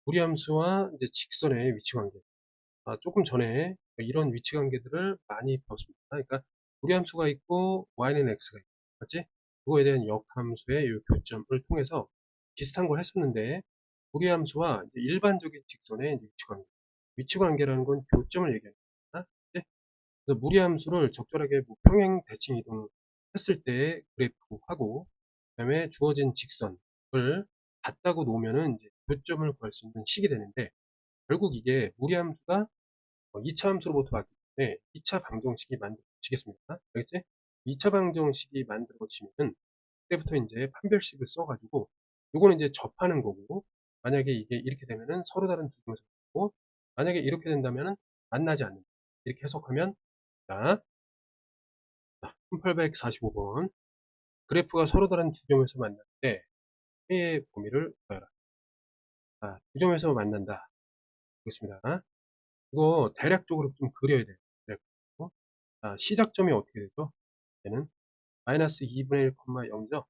무리함수와 이제 직선의 위치 관계. 조금 전에 이런 위치 관계들을 많이 배웠습니다. 그러니까 무리함수가 있고 y는 x가 있고, 맞지? 그거에 대한 역함수의 요 교점을 통해서 비슷한 걸 했었는데, 무리함수와 이제 일반적인 직선의 위치 관계. 위치 관계라는 건 교점을 얘기합니다. 네? 그래서 무리함수를 적절하게 뭐 평행 대칭 이동했을 때의 그래프하고, 그다음에 주어진 직선을 같다고 놓으면은 이제 교점을 구할 수 있는 식이 되는데, 결국 이게 무리함수가 2차 함수로부터 왔기 때문에 2차 방정식이 만들어지겠습니다. 알겠지? 2차 방정식이 만들어지면은 그때부터 이제 판별식을 써가지고 요거는 이제 접하는 거고, 만약에 이게 이렇게 되면은 서로 다른 두 점에서 만나고, 만약에 이렇게 된다면은 만나지 않는다. 이렇게 해석하면, 자, 1845번 그래프가 서로 다른 두 점에서 만날 때 K의 범위를 구해라. 두 점에서 만난다. 보겠습니다. 이거 대략적으로 좀 그려야 돼요. 그래프. 시작점이 어떻게 되죠? 얘는 마이너스 2분의 1, 0이죠?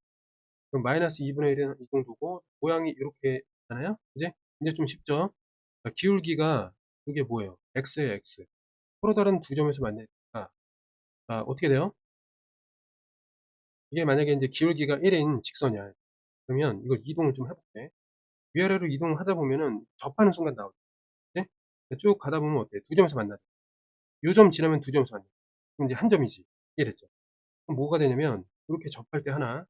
그럼 마이너스 2분의 1은 이 정도고, 모양이 이렇게 있잖아요? 이제 좀 쉽죠? 기울기가 이게 뭐예요? x예요, x. 서로 다른 두 점에서 만나니까, 어떻게 돼요? 이게 만약에 이제 기울기가 1인 직선이야. 그러면 이걸 이동을 좀 해볼게. 위아래로 이동하다 보면은 접하는 순간 나오죠. 네? 쭉 가다 보면 어때? 두 점에서 만나죠. 요 점 지나면 두 점에서 만나죠. 그럼 이제 한 점이지. 이해됐죠? 그럼 뭐가 되냐면, 이렇게 접할 때 하나,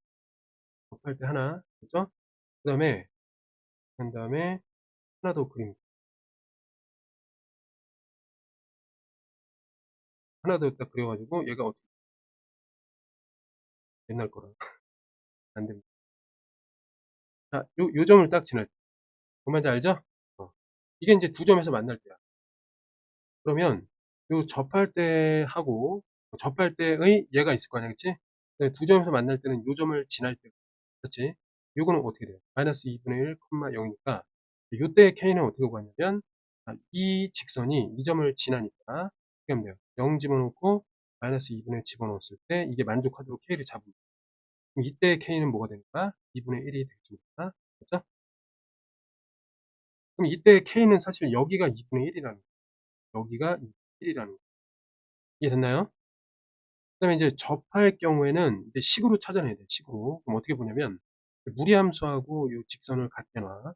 그죠? 그 다음에, 하나 더 그림, 하나 더 딱 그려가지고, 얘가 어떻게, 옛날 거라. 안 됩니다. 자, 요 점을 딱 지날 때. 뭔 말인지 알죠? 이게 이제 두 점에서 만날 때야. 그러면, 요 접할 때 하고, 접할 때의 얘가 있을 거 아니야, 그치? 두 점에서 만날 때는 요 점을 지날 때, 그렇지? 요거는 어떻게 돼요? 마이너스 2분의 1, 0이니까, 요때 K는 어떻게 구하냐면, 이 직선이 이 점을 지나니까, 어떻게 하면 돼요? 0 집어넣고, 마이너스 2분의 1 집어넣었을 때, 이게 만족하도록 K를 잡으면 돼요. 그럼 이때 K는 뭐가 되니까? 2분의 1이 되겠습니다. 그렇죠? 그럼 이때 K는 사실 여기가 2분의 1이라는 거예요. 여기가 2분의 1이라는 거예요. 이해됐나요? 그 다음에 이제 접할 경우에는 이제 식으로 찾아내야 돼요. 식으로. 그럼 어떻게 보냐면, 무리함수하고 요 직선을 같게 놔.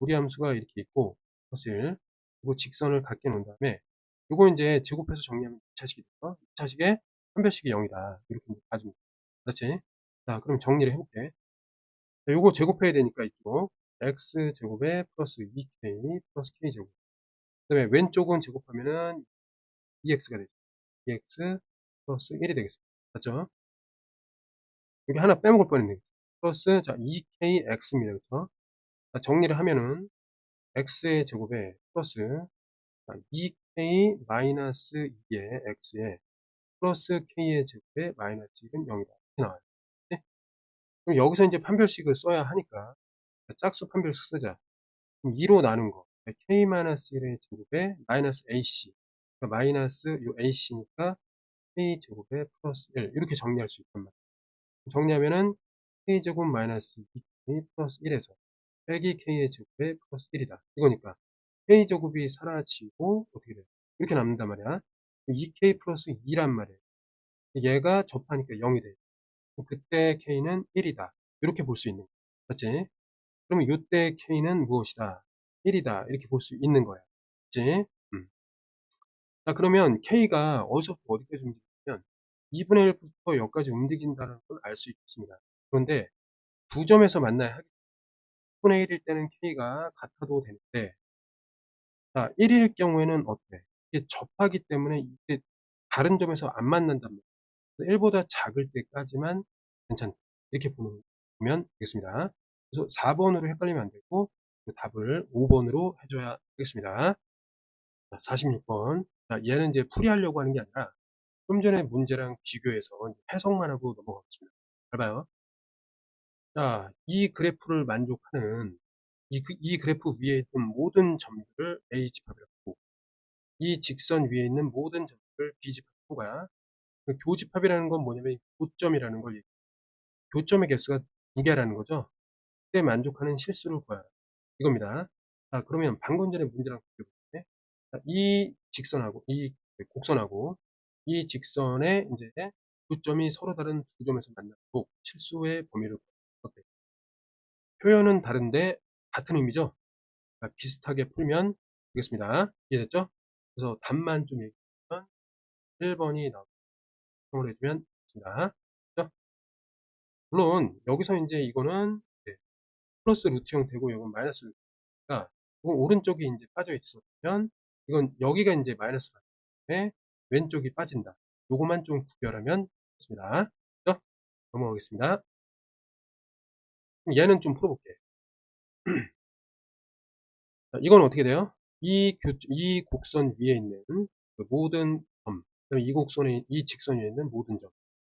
무리함수가 이렇게 있고, 사실, 그리고 직선을 같게 놓은 다음에, 요거 이제 제곱해서 정리하면 2차식이 돼요. 2차식에 판별식이 0이다. 이렇게 봐주면 돼. 그렇지? 자, 그럼 정리를 해볼게. 자, 요거 제곱해야 되니까 이쪽. x제곱에 플러스 2k 플러스 k제곱. 그 다음에 왼쪽은 제곱하면은 2x가 되죠. 2x 플러스 1이 되겠습니다. 맞죠? 여기 하나 빼먹을 뻔했네. 플러스, 자, 2kx입니다. 그쵸? 자, 정리를 하면은, x의 제곱에 플러스, 2k 마이너스 2의 x에 플러스 k의 제곱에 마이너스 1은 0이다. 이렇게 나와요. 네? 그럼 여기서 이제 판별식을 써야 하니까, 짝수 판별식 쓰자. 그럼 2로 나눈 거. k-1의 제곱에 마이너스 ac. 그러니까 마이너스 요 ac니까 k 제곱에 플러스 1. 이렇게 정리할 수 있단 말이에요. 정리하면은 k제곱 마이너스 2k 플러스 1에서 빼기 k의 제곱에 플러스 1이다. 이거니까 k제곱이 사라지고 어떻게 돼요? 이렇게 남는단 말이야. 2k 플러스 2란 말이에요. 얘가 접하니까 0이 돼요. 그때 k는 1이다. 이렇게 볼 수 있는 거야. 맞지? 그러면 이때 k는 무엇이다? 1이다. 이렇게 볼 수 있는 거야. 맞지? 자, 그러면 k가 어디서부터 어디까지 움직이냐면 2분의 1부터 여기까지 움직인다는 걸 알 수 있습니다. 그런데 두 점에서 만나야 하기 때문에 1일 때는 k가 같아도 되는데, 자, 1일 경우에는 어때? 이게 접하기 때문에 이게 다른 점에서 안 만난단 말이에요. 1보다 작을 때까지만 괜찮다. 이렇게 보면 되겠습니다. 그래서 4번으로 헷갈리면 안 되고, 그 답을 5번으로 해줘야 되겠습니다. 46번. 자, 얘는 이제 풀이하려고 하는 게 아니라 좀 전에 문제랑 비교해서 해석만 하고 넘어가겠습니다. 잘 봐요. 자, 이 그래프를 만족하는 이 그래프 위에 있는 모든 점들을 A 집합이라고 하고, 이 직선 위에 있는 모든 점들을 B 집합하는 거야. 그 교집합이라는 건 뭐냐면 교점이라는 걸 얘기해요. 교점의 개수가 두 개라는 거죠. 그때 만족하는 실수를 구하라. 이겁니다. 자, 그러면 방금 전에 문제랑 비교해 볼게. 이 직선하고 이 곡선하고 이 직선의 이제 두 점이 서로 다른 두 점에서 만나도록 실수의 범위를 어때? 표현은 다른데 같은 의미죠? 비슷하게 풀면 되겠습니다. 이해됐죠? 그래서 답만 좀 얘기하면 1번이 나오고 정을 해주면 됩니다. 그죠? 물론 여기서 이제 이거는 플러스 루트 형태고 이건 마이너스 루트니까 이건 오른쪽이 이제 빠져 있었면 이건 여기가 이제 마이너스가 때문에 왼쪽이 빠진다. 요거만 좀 구별하면 좋습니다. 그죠? 넘어가겠습니다. 그럼 얘는 좀 풀어볼게. 자, 이건 어떻게 돼요? 이 곡선 위에 있는 그 모든 점, 이 곡선에, 이 직선 위에 있는 모든 점.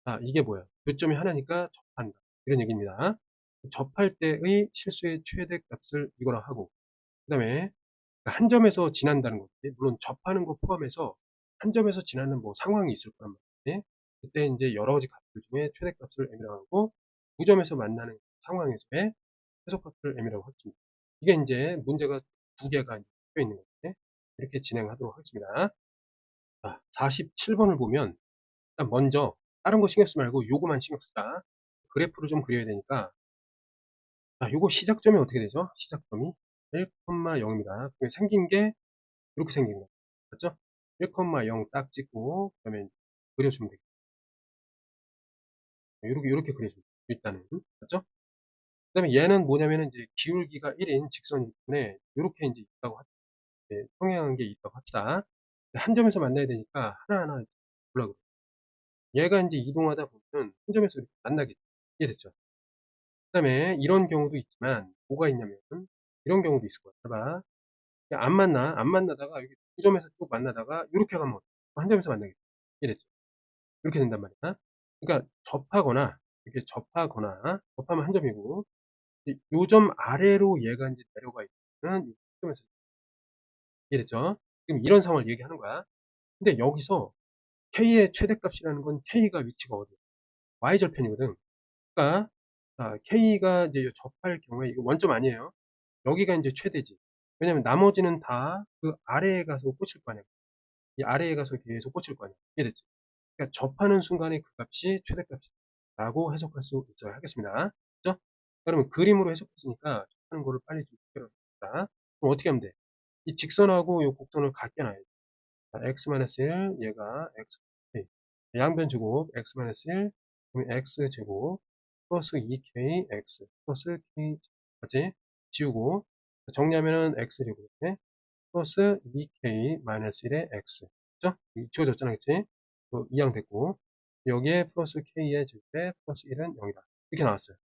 아, 이게 뭐야? 교점이 하나니까 접한다. 이런 얘기입니다. 접할 때의 실수의 최대 값을 이거랑 하고, 그 다음에 한 점에서 지난다는 거지. 물론 접하는 거 포함해서 한 점에서 지나는 뭐 상황이 있을 거란 말이지. 그때 이제 여러 가지 값들 중에 최대값을 m이라고 하고, 두 점에서 만나는 상황에서의 최소값을 m이라고 하겠습니다. 이게 이제 문제가 두 개가 껴 있는 거지. 이렇게 진행하도록 하겠습니다. 자, 47번을 보면 일단 먼저 다른 거 신경 쓰지 말고 요거만 신경 쓰자. 그래프를 좀 그려야 되니까. 자, 요거 시작점이 어떻게 되죠? 시작점이 1,0입니다. 생긴 게 이렇게 생긴 거 맞죠? 1,0 딱 찍고 그다음에 그려주면 되겠죠. 이렇게 그려주면 돼요. 일단은 맞죠? 그다음에 얘는 뭐냐면은 이제 기울기가 1인 직선이기 때문에 이렇게 이제 있다고 합시다. 평행한 게 있다고 합시다. 한 점에서 만나야 되니까 하나하나 골라 그래요. 얘가 이제 이동하다 보면 한 점에서 이렇게 만나겠죠. 이해됐죠? 그다음에 이런 경우도 있지만 뭐가 있냐면 이런 경우도 있을 거야. 봐봐. 안 만나. 안 만나다가 여기 두 점에서 쭉 만나다가 이렇게 가면 한 점에서 만나겠죠. 이해됐죠? 이렇게 된단 말이야. 그러니까 접하거나 이렇게 접하면 한 점이고 요 점 아래로 얘가 이제 내려가 있는 이 점에서 이해됐죠? 지금 이런 상황을 얘기하는 거야. 근데 여기서 K의 최대값이라는 건 K가 위치가 어디야? Y절편이거든. 그러니까 K가 이제 접할 경우에 이거 원점 아니에요. 여기가 이제 최대지. 왜냐면 나머지는 다 그 아래에 가서 꽂힐 거 아니야. 이 아래에 가서 계속 꽂힐 거 아니야. 이해됐지? 그러니까 접하는 순간에 그 값이 최대값이라고 해석할 수 있어야 하겠습니다. 그죠? 그러면 그림으로 해석했으니까 접하는 거를 빨리 좀 해봅시다. 그럼 어떻게 하면 돼? 이 직선하고 이 곡선을 같게 놔야 돼. x-1 얘가 x 양변 제곱 x-1 그럼 x 제곱 플러스 2kx 플러스 k 같이 지우고 정리하면은 x 제곱에 플러스 2k 마이너스 1의 x 그죠? 지워졌잖아 그치? 이항 됐고 여기에 플러스 k의 제곱에 플러스 1은 0이다 이렇게 나왔어요.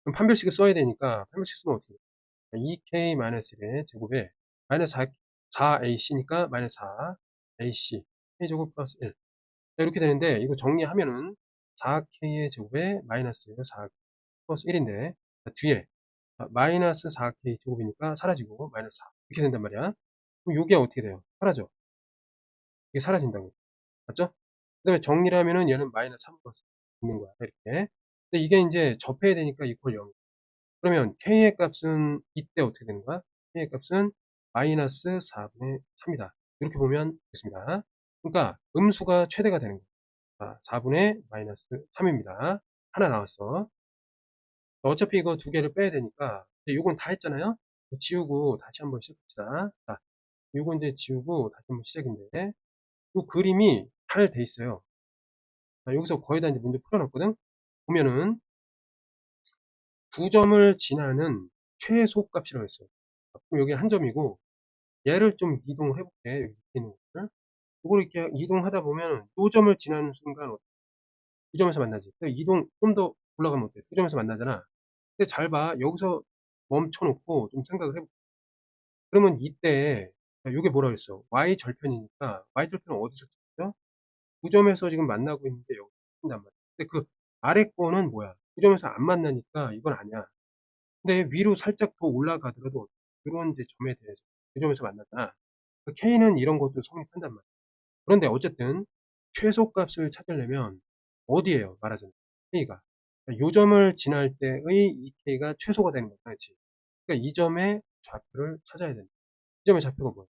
그럼 판별식을 써야 되니까 판별식 쓰면 어떻게 돼? 2k 마이너스 1의 제곱에 마이너스 4ac니까 마이너스 4ac k제곱 플러스 1 이렇게 되는데 이거 정리하면은 4k의 제곱에 마이너스 4 플러스 1인데 뒤에 마이너스 4k 제곱이니까 사라지고 마이너스 4 이렇게 된단 말이야. 그럼 요게 어떻게 돼요? 사라져. 이게 사라진다고. 맞죠? 그 다음에 정리를 하면은 얘는 마이너스 3으로 있는 거야. 이렇게. 근데 이게 이제 접해야 되니까 이퀄 0. 그러면 k의 값은 이때 어떻게 되는 거야? k의 값은 마이너스 4분의 3이다. 이렇게 보면 되겠습니다. 그러니까 음수가 최대가 되는 거야. 4분의 마이너스 3입니다. 하나 나왔어. 어차피 이거 두 개를 빼야 되니까 요건 다 했잖아요. 지우고 다시 한번 시작합시다. 자, 요거 이제 지우고 다시 한번 시작인데 요 그림이 잘 돼 있어요. 여기서 거의 다 이제 문제 풀어놨거든. 보면은 두 점을 지나는 최소값이라고 했어요. 그럼 여기 한 점이고 얘를 좀 이동을 해볼게. 여기 있는 거를. 이걸 이렇게 이동하다 보면 두 점을 지나는 순간 두 점에서 만나지. 이동 좀 더 올라가면 어때? 두 점에서 만나잖아. 근데 잘 봐. 여기서 멈춰놓고 좀 생각을 해볼게. 그러면 이때 이게 뭐라 그랬어? Y절편이니까 Y절편은 어디서 찍죠? 두 점에서 지금 만나고 있는데 여기 찍힌단 말이야. 근데 그 아래 거는 뭐야? 두 점에서 안 만나니까 이건 아니야. 근데 위로 살짝 더 올라가더라도 이런 이제 점에 대해서 두 점에서 만나잖아. K는 이런 것도 성립한단 말이야. 그런데 어쨌든 최소값을 찾으려면 어디에요? 말하자면 K가. 요 점을 지날 때의 이 K가 최소가 되는 거잖아. 그치? 그러니까 이 점에 좌표를 찾아야 된다. 이 점의 좌표가 뭐예요?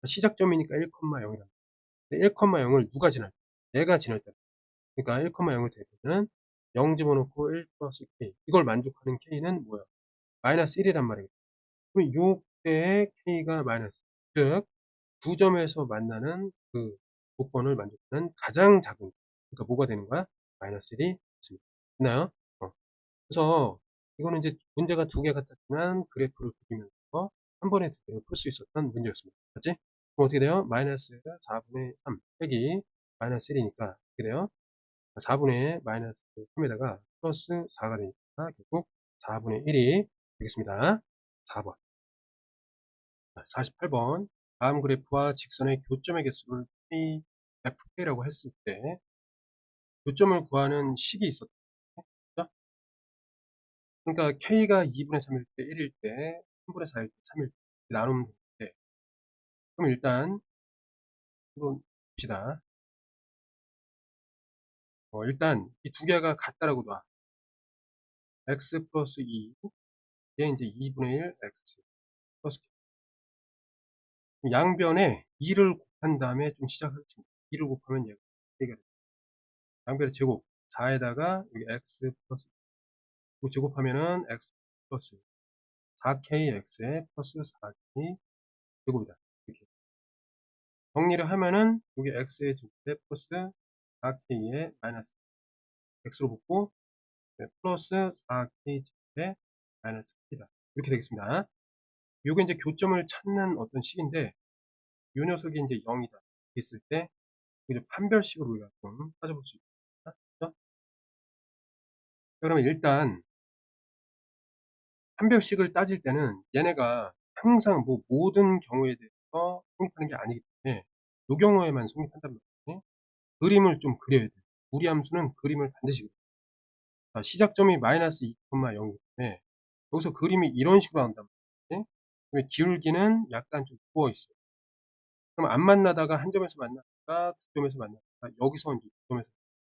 시작점이니까 1,0이란 1,0을 누가 지날 때? 얘가 지날 때. 그러니까 1,0을 대입하면 0 집어넣고 1 플러스 k. 이걸 만족하는 k는 뭐야? 마이너스 1이란 말이겠죠. 그럼 요때의 k가 마이너스. 즉, 두 점에서 만나는 그 조건을 만족하는 가장 작은, 그러니까 뭐가 되는 거야? 마이너스 1이 있습니다. 됐나요? 그래서 이거는 이제 문제가 두 개 같았지만 그래프를 그리면서 한 번에 두 개를 풀 수 있었던 문제였습니다. 맞지? 그럼 어떻게 돼요? 마이너스 4분의 3 빼기 마이너스 1이니까 어떻게 돼요? 4분의 마이너스 3에다가 플러스 4가 되니까 결국 4분의 1이 되겠습니다. 4번. 48번. 다음 그래프와 직선의 교점의 개수를 K, FK라고 했을 때 교점을 구하는 식이 있었죠. 그러니까 K가 2분의 3일 때, 1일 때, 3분의 4일 때, 3일 때 나누면 되는데, 그럼 일단 한번 봅시다. 일단 이 두 개가 같다라고 놔. x 플러스 2, 얘 이제 2분의 1 x 플러스 K. 양변에 2를 곱한 다음에 좀 시작하겠습니다. 2를 곱하면 얘가 돼요. 양변의 제곱 4에다가 여기 x 플러스 이거 제곱하면은 x 플러스 4kx에 플러스 4k 제곱이다. 이렇게 정리를 하면은 여기 x의 제곱에 플러스 4k에 마이너스 x로 붙고 플러스 4k 제곱에 마이너스 k다. 이렇게 되겠습니다. 요게 이제 교점을 찾는 어떤 식인데 요 녀석이 이제 0이다 있을 때 이제 판별식으로 우리가 좀 따져볼 수 있습니다. 그렇죠? 그러면 일단 판별식을 따질 때는 얘네가 항상 뭐 모든 경우에 대해서 성립하는 게 아니기 때문에 요 경우에만 성립한단 말이에요. 그림을 좀 그려야 돼요. 무리함수는 그림을 반드시 그려요. 시작점이 마이너스 2,0이기 때문에 여기서 그림이 이런 식으로 나온단 말이에요. 기울기는 약간 좀 부어 있어요. 그럼 안 만나다가 한 점에서 만나다가 두 점에서 만나다가 여기서 이제 두 점에서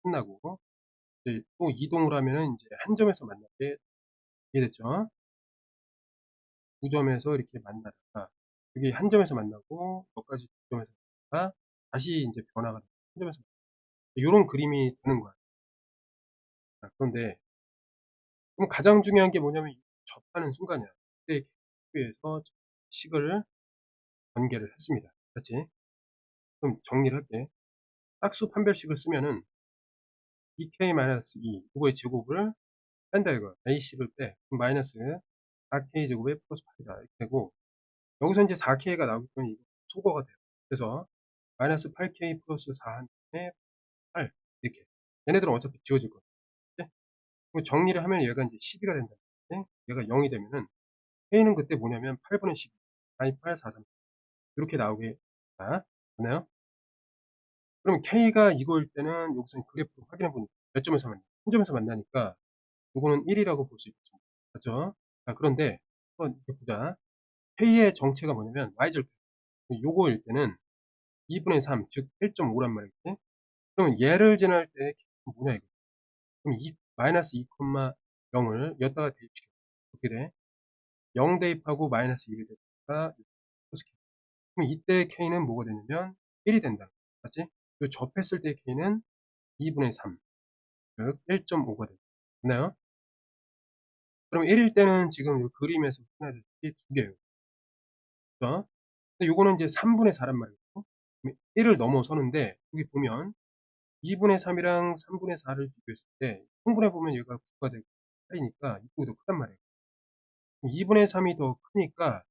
끝나고 이제 또 이동을 하면은 이제 한 점에서 만나게 이해됐죠? 두 점에서 이렇게 만나다가 여기 한 점에서 만나고 여기까지 두 점에서 만나다가 다시 이제 변화가 돼서 한 점에서 요런 그림이 되는 거야. 그런데 그럼 가장 중요한 게 뭐냐면 접하는 순간이야. 그때 에서 식을 전개를 했습니다. 그렇지? 그럼 정리를 할게. 짝수 판별식을 쓰면은 2k-2 이거의 제곱을 뺀다 이거. a식을 빼. 그럼 마이너스 4k 제곱에 플러스 8이다. 이렇게 되고 여기서 이제 4k가 나오기 때문에 이거 소거가 돼요. 그래서 마이너스 8k 플러스 4에 8 이렇게. 얘네들은 어차피 지워질 거예요. 네? 그럼 정리를 하면 얘가 이제 12가 된다. 네? 얘가 0이 되면은 k는 그때 뭐냐면 8분의 12. 428, 43. 이렇게 나오게 됐나요? 그럼 K가 이거일 때는 여기서 그래프로 확인해 보니까 몇 점에서 만나? 한 점에서 만나니까 요거는 1이라고 볼 수 있겠습니다. 맞죠? 그런데 한번 이렇게 보자. K의 정체가 뭐냐면 Y절편. 요거일 때는 2분의 3, 즉 1.5란 말이겠지? 그러면 얘를 지날 때 K는 뭐냐 이거. 그럼 마이너스 2,0을 여기다가 대입시켜. 어떻게 돼? 0 대입하고 마이너스 1 대입하니까 플러스 K. 그럼 이때 K는 뭐가 되냐면 1이 된다. 맞지? 요 접했을 때 K는 2분의 3, 즉 1.5가 됩니다. 됐나요? 그럼 1일 때는 지금 요 그림에서 확인해야 될 게 두 개예요. 그죠? 근데 요거는 이제 3분의 4란 말이죠. 1을 넘어서는데 여기 보면 2분의 3이랑 3분의 4를 비교했을 때 통분해 보면 얘가 9가 되고 8이니까 이쪽이 더 크단 말이에요. 2분의 3이 더 크니까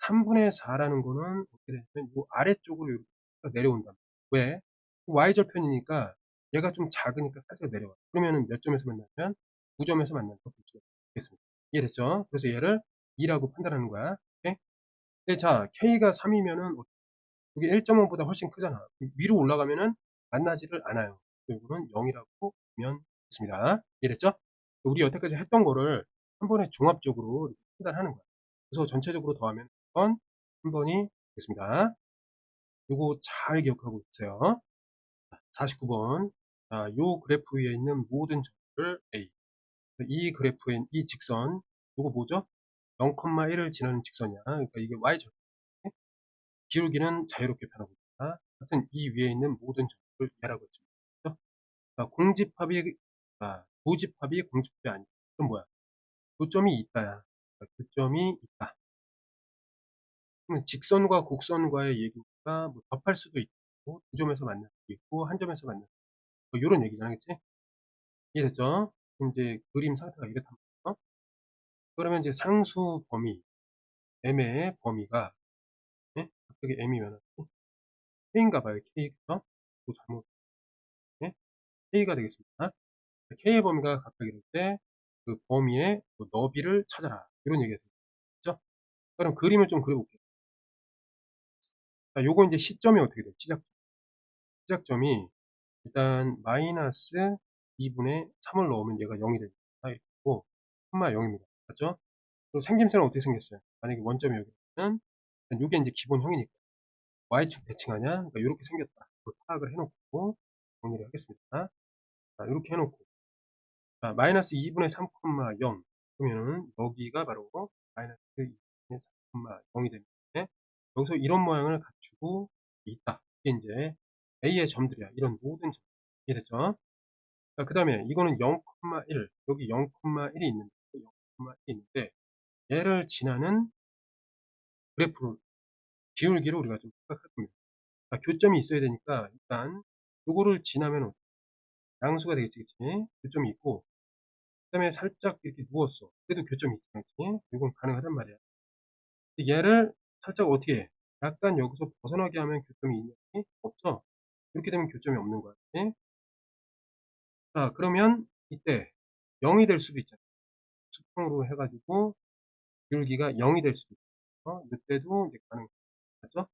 3분의 4라는 거는 어떻게 되냐면 요 아래쪽으로 이렇게 내려온다. 왜? y절편이니까 얘가 좀 작으니까 살짝 내려와. 그러면은 몇 점에서 만나면 9점에서 만난다 볼 수가 있겠습니다. 이해됐죠? 그래서 얘를 2라고 판단하는 거야. 오케이? 근데 자, k가 3이면은 이게 1.5보다 훨씬 크잖아. 위로 올라가면은 만나지를 않아요. 이거는 0이라고 보면 좋습니다. 이해됐죠? 우리 여태까지 했던 거를 한 번에 종합적으로 이렇게 판단하는 거야. 그래서 전체적으로 더하면 1번, 한 번이 되겠습니다. 요거 잘 기억하고 있어요. 49번. 자, 요 그래프 위에 있는 모든 점을 A. 이 그래프엔 이 직선, 요거 뭐죠? 0,1을 지나는 직선이야. 그러니까 이게 y절. 기울기는 자유롭게 변하고 있다. 하여튼 이 위에 있는 모든 점을 얘라고 했습니다. 그죠? 그러니까 공집합이, 도집합이 공집합이 아니다. 그럼 뭐야? 교점이 있다야. 그러니까 교점이 있다. 그러면 직선과 곡선과의 얘기니까 뭐 접할 수도 있고, 두 점에서 만날 수도 있고, 한 점에서 만날 수도 있고, 뭐 요런 얘기잖아. 그치? 이해됐죠? 그럼 이제 그림 상태가 이렇단 말이야. 그러면 이제 상수 범위, M의 범위가, 예? 갑자기 M이면 K인가 봐요. K. 그죠? 또 잘못, 예? K가 되겠습니다. K의 범위가 각각 이럴 때 그 범위의 그 너비를 찾아라. 이런 얘기가 되겠죠? 그럼 그림을 좀 그려볼게요. 자, 요거 이제 시점이 어떻게 돼요? 시작점이 일단 마이너스 2분의 3을 넣으면 얘가 0이 됩니다. 이고 0입니다. 맞죠? 그리고 생김새는 어떻게 생겼어요? 만약에 원점이 여기면 요게 이제 기본형이니까 y축 대칭하냐? 그러니까 이렇게 생겼다. 그걸 파악을 해놓고 정리를 하겠습니다. 자, 이렇게 해놓고 자, 마이너스 2분의 3,0 그러면은 여기가 바로 마이너스 2분의 3,0이 되는데 여기서 이런 모양을 갖추고 있다. 이게 이제 A의 점들이야. 이런 모든 점. 이해됐죠? 자, 그 다음에 이거는 0,1 여기 0,1이 있는데 0,1이 있는데 얘를 지나는 그래프를 기울기로 우리가 좀 생각할 겁니다. 자, 교점이 있어야 되니까 일단 요거를 지나면 양수가 되겠지, 그치? 교점이 있고 그 다음에 살짝 이렇게 누웠어. 그래도 교점이 있지, 그치? 이건 가능하단 말이야. 얘를 살짝 어떻게 해? 약간 여기서 벗어나게 하면 교점이 있냐? 없죠? 이렇게 되면 교점이 없는 거야. 그치? 자, 그러면 이때 0이 될 수도 있잖아. 수평으로 해가지고 기울기가 0이 될 수도 있어. 이때도 이제 가능하죠?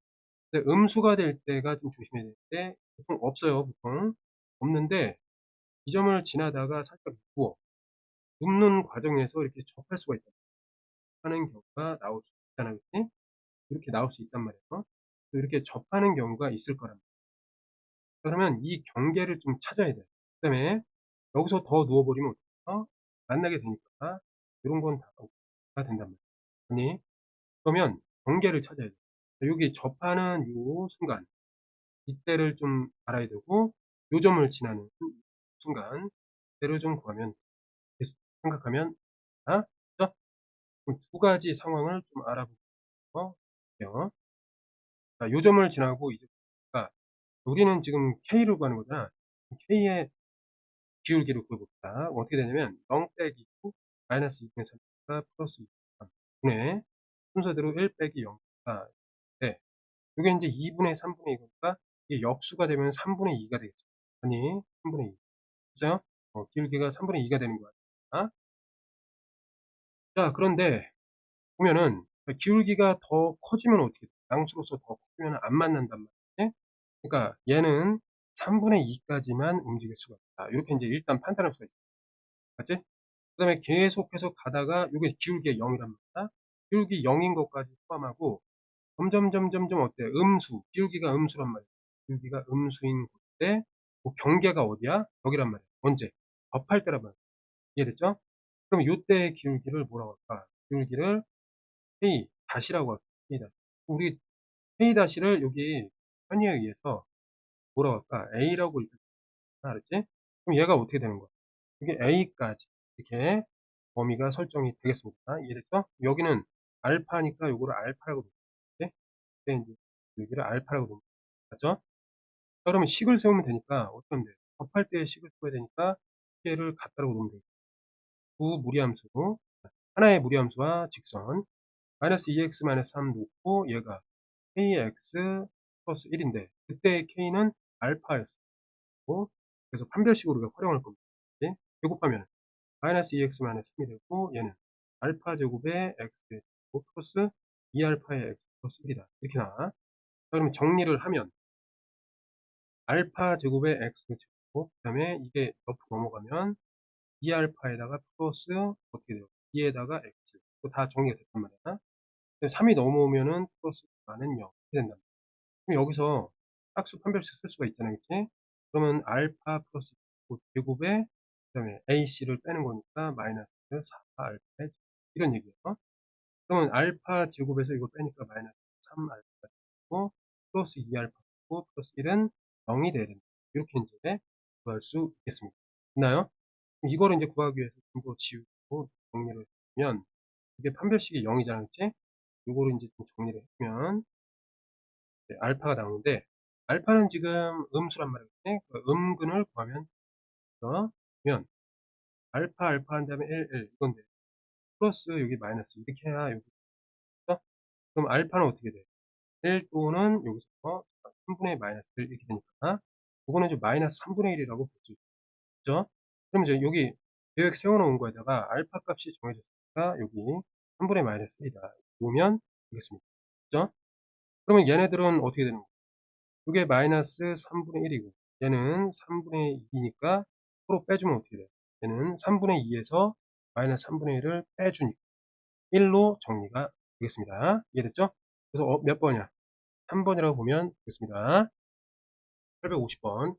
근데 음수가 될 때가 좀 조심해야 되는데 보통 없어요. 보통 없는데 이 점을 지나다가 살짝 누워 눕는 과정에서 이렇게 접할 수가 있다 하는 경우가 나올 수 있잖아요. 그치? 이렇게 나올 수 있단 말이에요. 이렇게 접하는 경우가 있을 거란 말이에요. 그러면 이 경계를 좀 찾아야 돼요. 그 다음에 여기서 더 누워버리면 만나게 되니까 이런 건 다 된단 말이에요. 아니 그러면 경계를 찾아야 돼요. 여기 접하는 요 순간 이때를 좀 알아야 되고 요 점을 지나는 순간 이때를 좀 구하면 생각하면 그죠? 그럼 두 가지 상황을 좀 알아보고 해요. 자, 요 점을 지나고 이제 보니까 우리는 지금 K를 구하는 거잖아. K의 기울기를 구해봅시다. 어떻게 되냐면 0 빼기 9 마이너스 2분의 3가 플러스 2 분의 순서대로 1 빼기 0가 네. 이게 이제 2분의 3분의 2니까 이게 역수가 되면 3분의 2가 되겠죠. 아니 3분의 2 됐어요? 기울기가 3분의 2가 되는 거야. 자, 그런데 보면은 기울기가 더 커지면 어떻게 돼? 양수로서 더 커지면 안 만난단 말이지. 그러니까 얘는 3분의 2까지만 움직일 수가 있다. 이렇게 이제 일단 판단할 수가 있어. 맞지? 그 다음에 계속해서 가다가 이게 기울기가 0이란 말이야. 기울기 0인 것까지 포함하고 점점 어때? 음수. 기울기가 음수란 말이야. 기울기가 음수인 곳에 그 경계가 어디야? 여기란 말이야. 언제? 접할 때란 말이야. 이해됐죠? 그럼 요때의 기울기를 뭐라고 할까? 기울기를 K 다시라고 할까? K 다시. 우리 K 다시를 여기 편의에 의해서 뭐라고 할까? A라고 일단 알았지? 그럼 얘가 어떻게 되는 거야? 이게 A까지 이렇게 범위가 설정이 되겠습니다. 이해됐죠? 여기는 알파니까 요거를 알파라고 놓을게. 그때 이제 여기를 알파라고 놓으면 맞죠? 자, 그러면 식을 세우면 되니까 어떻게 하면 돼? 접할 때 식을 세워야 되니까 K를 같다라고 놓으면 돼. 두 무리함수 하나의 무리함수와 직선 마이너스 2x 마이너스 3 놓고 얘가 kx 플러스 1인데 그때의 k는 알파였고 그래서 판별식으로 우리가 활용할 겁니다. 네? 제곱하면 마이너스 2x 마이너스 3이 되고 얘는 알파 제곱의 x 제곱 플러스 2알파의 x 플러스 1이다. 이렇게 나와. 자, 그러면 정리를 하면 알파 제곱의 x 제곱 그 다음에 이게 옆으로 넘어가면 2알파에다가 플러스 어떻게 돼요? 2에다가 x 다 정리가 됐단 말이야. 3이 넘어오면은 플러스 4는 0 이렇게 된다. 그럼 여기서 짝수 판별식 쓸 수가 있잖아요. 그치? 그러면 알파 플러스 제곱에 그 다음에 AC를 빼는 거니까 마이너스 4알파 이런 얘기예요. 그러면 알파 제곱에서 이걸 빼니까 마이너스 3 알파가 되고 플러스 2 알파고 플러스 1은 0이 돼야 된다. 이렇게 인제 구할 수 있겠습니다. 됐나요? 그럼 이거를 인제 구하기 위해서 전부 지우고 정리를 해 주면 이게 판별식이 0 이잖아. 그치? 요거를 인제 좀 정리를 해 주면 네 알파가 나오는데 알파는 지금 음수란 말이지. 그 음근을 구하면 그러면 알파, 알파 한 다음에 1, 1 이건데 플러스 여기 마이너스 이렇게 해야 여기 죠 그럼 알파는 어떻게 돼? 1 또는 여기서 3분의 마이너스 1 이렇게 되니까 요거는 이제 마이너스 3분의 1 이라고 볼 수 있죠. 그럼 이제 여기 계획 세워 놓은 거에다가 알파 값이 정해졌으니까 여기 3분의 마이너스 1이다. 놓으면 되겠습니다. 그죠? 그러면 얘네들은 어떻게 되는 거예요? 요게 마이너스 3분의 1 이고 얘는 3분의 2 니까 서로 빼주면 어떻게 돼요? 얘는 3분의 2 에서 마이너스 3분의 1을 빼주니까 1로 정리가 되겠습니다. 이해됐죠? 그래서 몇 번이야? 3 번이라고 보면 되겠습니다. 850 번.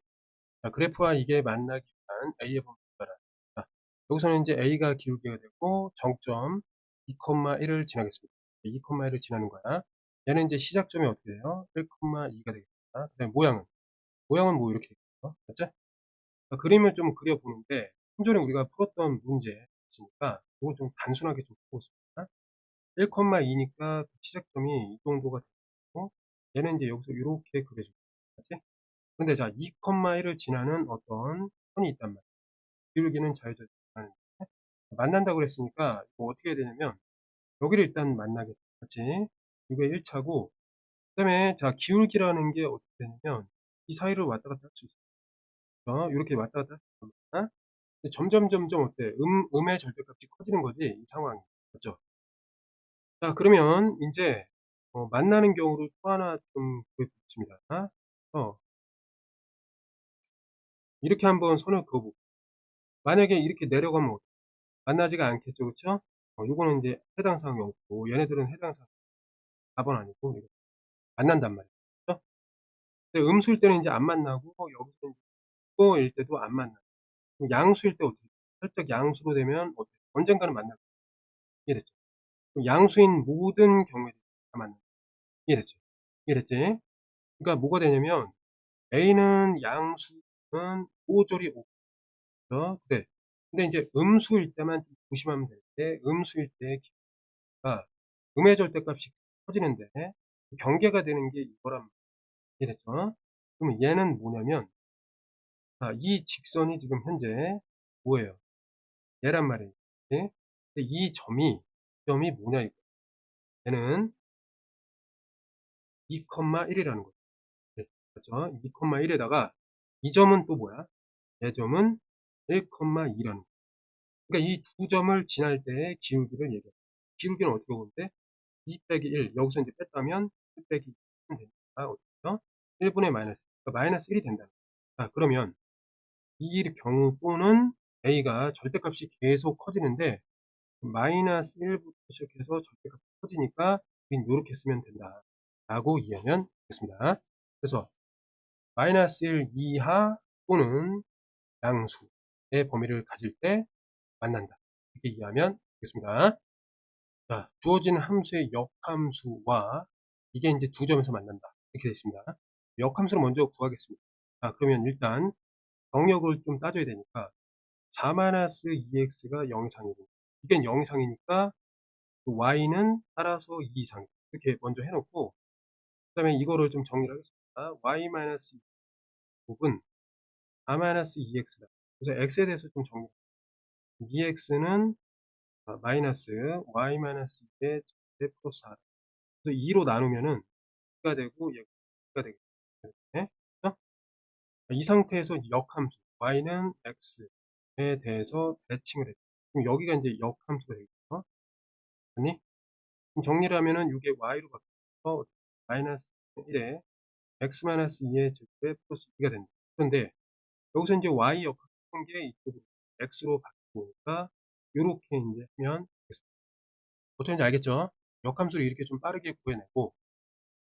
자, 그래프와 이게 만나기 위한 A의 범위를 구하라. 자, 여기서는 이제 A가 기울기가 되고 정점 2,1을 지나겠습니다. 2,1을 지나는 거야. 얘는 이제 시작점이 어떻게 돼요? 1,2가 되겠습니다. 그다음에 모양은 뭐 이렇게 되겠죠? 맞죠? 자, 그림을 좀 그려보는데 좀 전에 우리가 풀었던 문제 있으니까 이걸 좀 단순하게 좀 풀어보겠습니다. 1,2니까 시작점이 이 정도가 되고 얘는 이제 여기서 이렇게 그려줍니다. 맞지? 근데 자 2,1을 지나는 어떤 선이 있단 말이에요. 기울기는 자유자재 하는데 만난다고 그랬으니까 이거 어떻게 해야 되냐면 여기를 일단 만나게 맞지? 이게 1차고 그다음에 자 기울기라는 게 어떻게 되냐면 이 사이를 왔다 갔다 할 수 있어요. 이렇게 왔다 갔다 할 수 있습니다. 점점 어때? 음의 절대값이 커지는 거지 이 상황이. 맞죠? 자 그러면 인제 만나는 경우를 또 하나 좀 구해 보겠습니다. 이렇게 한번 선을 그어 볼게요. 만약에 이렇게 내려가면 만나지가 않겠죠. 그쵸? 요거는 인제 해당 사항이 없고 얘네들은 해당 사항 4번 아니고 이거 만난단 말이에요. 그죠? 근데 음수일 때는 인제 안 만나고 여기서 인제 국어일 때도 안 만나요. 그럼 양수일 때 어떻게 돼요? 살짝 양수로 되면 어때요? 언젠가는 만날 거예요. 이해됐죠? 그럼 양수인 모든 경우에 다 만나요. 이해됐죠? 이해됐지? 그러니까 뭐가 되냐면 A는 양수는 모조리 없죠. 네. 근데 인제 음수일 때만 좀 조심하면 되는데 음수일 때 기가 음의 절대값이 커지는데 경계가 되는 게 이거란 말이에요. 이해됐죠? 그러면 얘는 뭐냐면 이 직선이 지금 현재 뭐예요? 얘란 말이에요. 예? 근데 이 점이 뭐냐 이거예요. 얘는 2,1이라는 거죠. 네. 그렇죠? 2,1에다가 이 점은 또 뭐야? 얘 점은 1,2라는 거예요. 그러니까 이 두 점을 지날 때의 기울기를 얘기해요. 기울기는 어떻게 보는데 2 빼기 1 여기서 인제 뺐다면 1 빼기 2 하면 되니까 어떻게요? 1 분의 마이너스 그러니까 마이너스 1이 된다. 자 그러면 이 경우 또는 A가 절대값이 계속 커지는데 마이너스 1부터 시작해서 절대값이 커지니까 우린 요렇게 쓰면 된다. 라고 이해하면 되겠습니다. 그래서 마이너스 1 이하 또는 양수의 범위를 가질 때 만난다. 이렇게 이해하면 되겠습니다. 자, 주어진 함수의 역함수와 이게 인제 두 점에서 만난다. 이렇게 되어 있습니다. 역함수를 먼저 구하겠습니다. 자, 그러면 일단 정역을 좀 따져야 되니까 4-2x가 0 이상이고 이게 0 이상이니까 그 y는 따라서 2 이상이다. 이렇게 먼저 해 놓고 그다음에 이거를 좀 정리를 하겠습니다. y-2 곱은 4-2x다. 그래서 x에 대해서 좀 정리 2x는 마이너스 y-2의 제곱 플러스 4 그래서 2로 나누면은 2가 되고 얘가 2가 되겠죠. 이렇게. 그죠? 이 상태에서 역함수 y는 x에 대해서 대칭을 했죠. 그럼 여기가 인제 역함수가 되겠죠. 아니 그럼 정리를 하면은 요게 y로 바뀌어서 마이너스 1에 x-2의 제곱에 플러스 2가 된다. 그런데 여기서 인제 y 역함수 푼 게 이쪽으로 x로 바뀌니까 요렇게 인제 하면 되겠습니다. 어떻게 하는지 알겠죠? 역함수를 이렇게 좀 빠르게 구해내고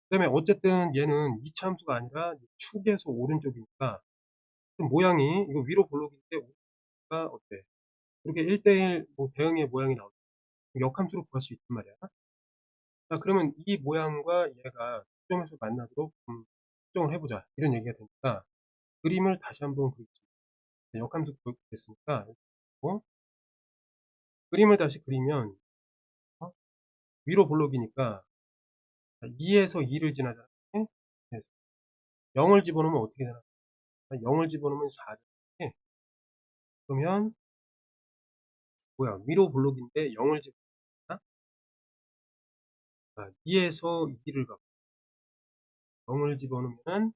그다음에 어쨌든 얘는 2 차 함수가 아니라 축에서 오른쪽이니까 좀 모양이 이거 위로 볼록인데 오른쪽가 어때? 이렇게 1:1 뭐 대응의 모양이 나오죠. 역함수로 구할 수 있단 말이야. 자 그러면 이 모양과 얘가 점에서 만나도록 설정을 해 보자. 이런 얘기가 되니까 그림을 다시 한번 그리겠습니다. 역함수 됐으니까 어? 그림을 다시 그리면 어? 위로 볼록이니까 2에서 2를 지나잖아요. 그래서 0을 집어넣으면 어떻게 되나? 0을 집어넣으면 4잖아요. 그러면 뭐야? 위로 볼록인데 0을 집어넣나? 2에서 2를 갖고 0을 집어넣으면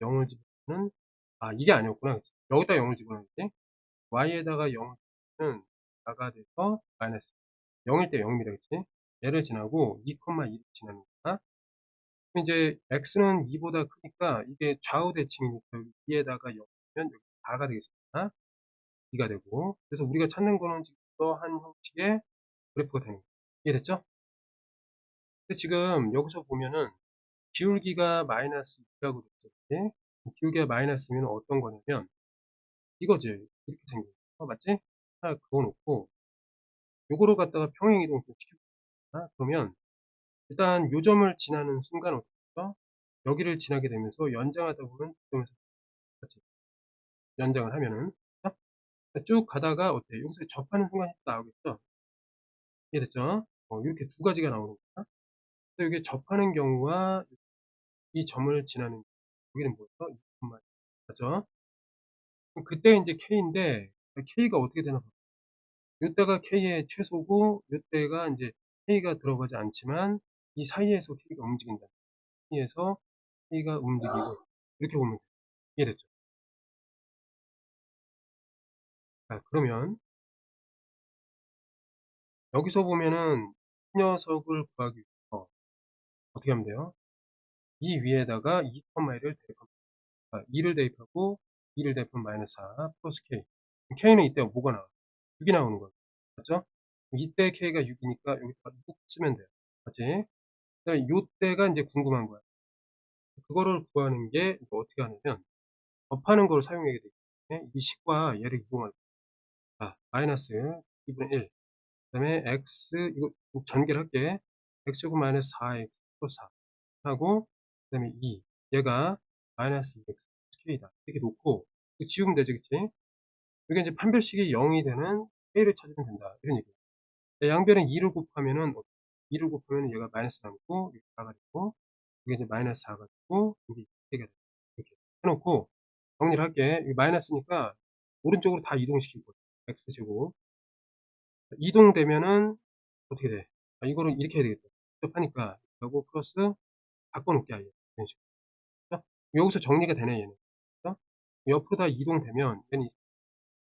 0을 집어넣으면 이게 아니었구나. 그치? 여기다 0을 집어넣는데 y에다가 0을 집어넣으면 4가 돼서 마이너스 0일 때 0입니다. 그치? 얘를 지나고 2,2를 지나는 거야. 그럼 이제 x는 2보다 크니까 이게 좌우 대칭이니까 여기 2에다가 0이면 여기 4가 되겠습니다. 2가 되고 그래서 우리가 찾는 거는 지금 이러한 형식의 그래프가 되는 거예요. 이해됐죠? 근데 지금 여기서 보면은 기울기가 마이너스 2라고 됐죠. 그치? 기울기가 마이너스면 어떤 거냐면 이거지. 이렇게 생긴 거. 맞지? 하나 그어놓고 요거를 갖다가 평행이동 좀 시켜볼까? 그러면 일단 요 점을 지나는 순간 어떻게 되죠? 여기를 지나게 되면서 연장하다 보면 이 점에서 같이 연장을 하면은 쭉 가다가 어때? 여기서 접하는 순간이 또 나오겠죠? 이해됐죠? 이렇게 두 가지가 나오는 거야. 그래서 이게 접하는 경우와 이 점을 지나는 여기는 뭐죠? 2만 맞죠? 그럼 그때 이제 K인데 K가 어떻게 되나 봐. 요때가 K의 최소고 요때가 이제 K가 들어가지 않지만 이 사이에서 K가 움직인다. 사이에서 K가 움직이고 이렇게 보면 돼요. 이해됐죠? 자 그러면 여기서 보면은 이 녀석을 구하기 위해서 어떻게 하면 돼요? 이 위에다가 2,1을 대입합니다. 2를 대입하고 2를 대입하면 마이너스 4 플러스 K. K는 이때 뭐가 나와? 6이 나오는 거죠. 맞죠? 이때 K가 6이니까 여기다 6 쓰면 돼요. 맞지? 그다음에 요때가 이제 궁금한 거야. 그거를 구하는 게 이거 어떻게 하냐면 접하는 걸 사용하게 되기 때문에 이 식과 얘를 이동할 거야. 마이너스 2분의 1. 그 다음에 x 이거 전개를 할게. x제곱 마이너스 4x 플러스 4 하고 그 다음에 2 얘가 마이너스 2x k다 이렇게 놓고 이거 지우면 되지 그치? 이게 이제 판별식이 0이 되는 k를 찾으면 된다 이런 얘기야. 양변에 2를 곱하면은 2를 곱하면 얘가 마이너스 남고 이게 4가 되고 이게 이제 마이너스 4가 되고 이게 2가 되고 이렇게 해놓고 정리를 할게. 이게 마이너스니까 오른쪽으로 다 이동시킬 거야. x제곱 이동되면은 어떻게 돼? 이거를 이렇게 해야 되겠다. 하니까 하고 플러스 바꿔놓게 아예 이런 식으로. 그죠? 여기서 정리가 되네 얘는. 그죠? 옆으로 다 이동되면 얘는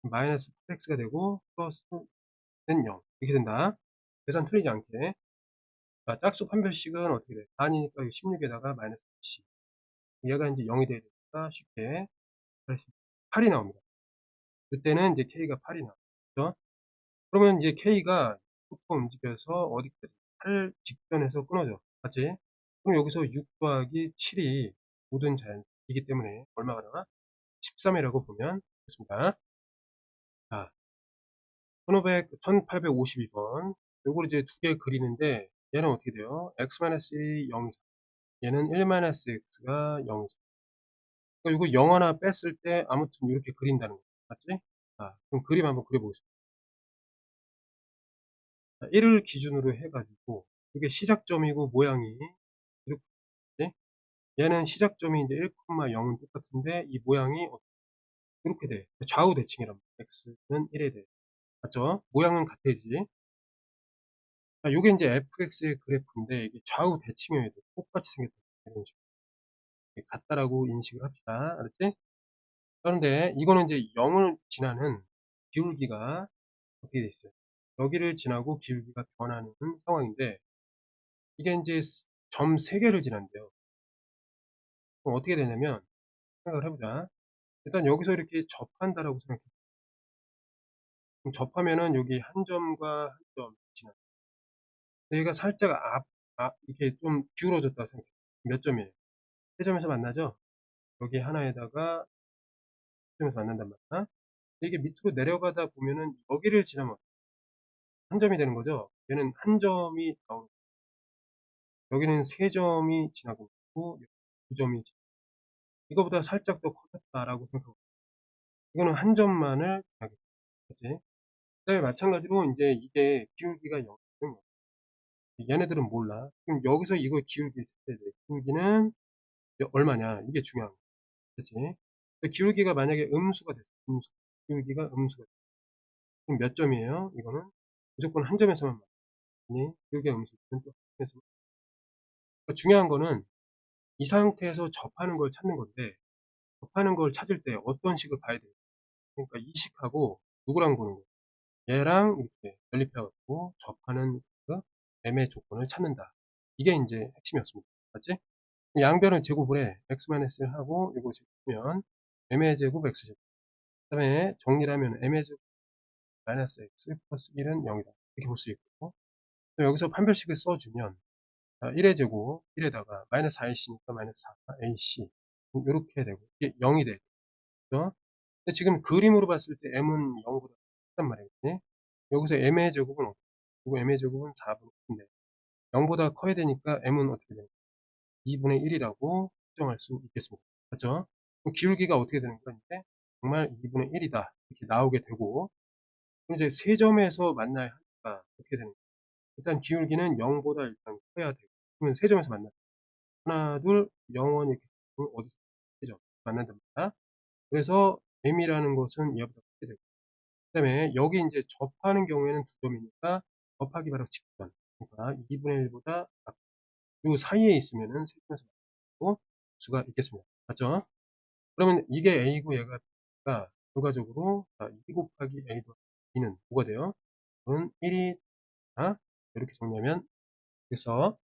마이너스 8x가 되고 플러스는 0 이렇게 된다. 계산 틀리지 않게. 자, 짝수 판별식은 어떻게 돼? 단위니까 16에다가 마이너스 10. 얘가 이제 0이 돼야 되니까 쉽게 8이 나옵니다. 그때는 이제 k가 8이 나와. 그죠? 그러면 이제 k가 쭉 움직여서 어디까지? 8 직전에서 끊어져. 맞지? 그럼 여기서 6 더하기 7이 모든 자연수이기 때문에 얼마가 나와? 13이라고 보면 좋습니다. 자, 1852번. 요걸 이제 두 개 그리는데 얘는 어떻게 돼요? x-1이 0이죠. 얘는 1-x가 0이죠. 그러니까 이거 0 하나 뺐을 때 아무튼 이렇게 그린다는 거. 맞지? 자, 그럼 그림 한번 그려보겠습니다. 1을 기준으로 해가지고 이게 시작점이고 모양이 이렇게 돼. 얘는 시작점이 이제 1,0은 똑같은데 이 모양이 이렇게 돼. 좌우 대칭이란 말이야. x는 1에 대해. 맞죠? 모양은 같아야지. 자, 요게 이제 fx의 그래프인데 이게 좌우 대칭이어야 돼. 똑같이 생겼다. 이런 식으로. 같다라고 인식을 합시다. 알았지? 그런데 이거는 이제 0을 지나는 기울기가 어떻게 돼 있어요? 여기를 지나고 기울기가 변하는 상황인데 이게 이제 점 3개를 지난대요. 그럼 어떻게 되냐면 생각을 해보자. 일단 여기서 이렇게 접한다라고 생각해. 그럼 접하면은 여기 한 점과 한 점 지나. 얘가 살짝 이렇게 좀 기울어졌다 생각해. 몇 점이에요? 3점에서 만나죠? 여기 하나에다가 3점에서 만난단 말이야. 이게 밑으로 내려가다 보면은 여기를 지나면 한 점이 되는 거죠. 얘는 한 점이 여기는 3 점이 지나고 있고 2 점이 이거보다 살짝 더 커졌다라고 생각하고 이거는 한 점만을 지나게 되지. 그다음에 마찬가지로 인제 이게 기울기가 0이면 얘네들은 몰라. 그럼 여기서 이거 기울기를 찾아야 돼. 기울기는 얼마냐 이게 중요한 거야. 그치? 기울기가 만약에 음수가 됐어. 기울기가 음수가 됐어. 그럼 몇 점이에요? 이거는 무조건 한 점에서만 맞니? 기울기가 음수면 또 한 점에서. 그러니까 중요한 거는 이 상태에서 접하는 걸 찾는 건데 접하는 걸 찾을 때 어떤 식을 봐야 돼요. 그러니까 이 식하고 누구랑 보는 거예요. 얘랑 이렇게 연립해 갖고 접하는 그 매매 조건을 찾는다. 이게 인제 핵심이었습니다. 맞지? 양변을 제곱을 해. x-1 하고 요거 제곱하면 m의 제곱 x제곱. 그다음에 정리를 하면 m의 제곱 마이너스 x 플러스 1은 0이다. 이렇게 볼 수 있고 여기서 판별식을 써주면 1의 제곱 1에다가 마이너스 4ac니까 마이너스 4ac 요렇게 되고 이게 0이 돼. 그죠? 근데 지금 그림으로 봤을 때 m은 0보다 크단 말이에요. 그치? 여기서 m의 제곱은 어떻게 그리고 m의 제곱은 4분의 1인데 0보다 커야 되니까 m은 어떻게 되냐 2분의 1이라고 측정할 수 있겠습니다. 맞죠? 그럼 기울기가 어떻게 되는 거야? 이제 정말 2분의 1이다. 이렇게 나오게 되고 그럼 이제 세 점에서 만나야 하니까 어떻게 되는 거야? 일단 기울기는 0보다 일단 커야 되고 그러면 세 점에서 만나. 하나, 둘, 0, 1 이렇게 어디서 세 점 만난답니다. 그래서 m이라는 것은 얘보다 크게 되고 그다음에 여기 이제 접하는 경우에는 두 점이니까 접하기 바로 직전. 그러니까 2분의 1보다 요 사이에 있으면은 세 점에서 만나고 수가 있겠습니다. 맞죠? 그러면 이게 A고 얘가 B니까 결과적으로 2 곱하기 A 더하기 B는 뭐가 돼요? 그건 1이 다 이렇게 정리하면 그래서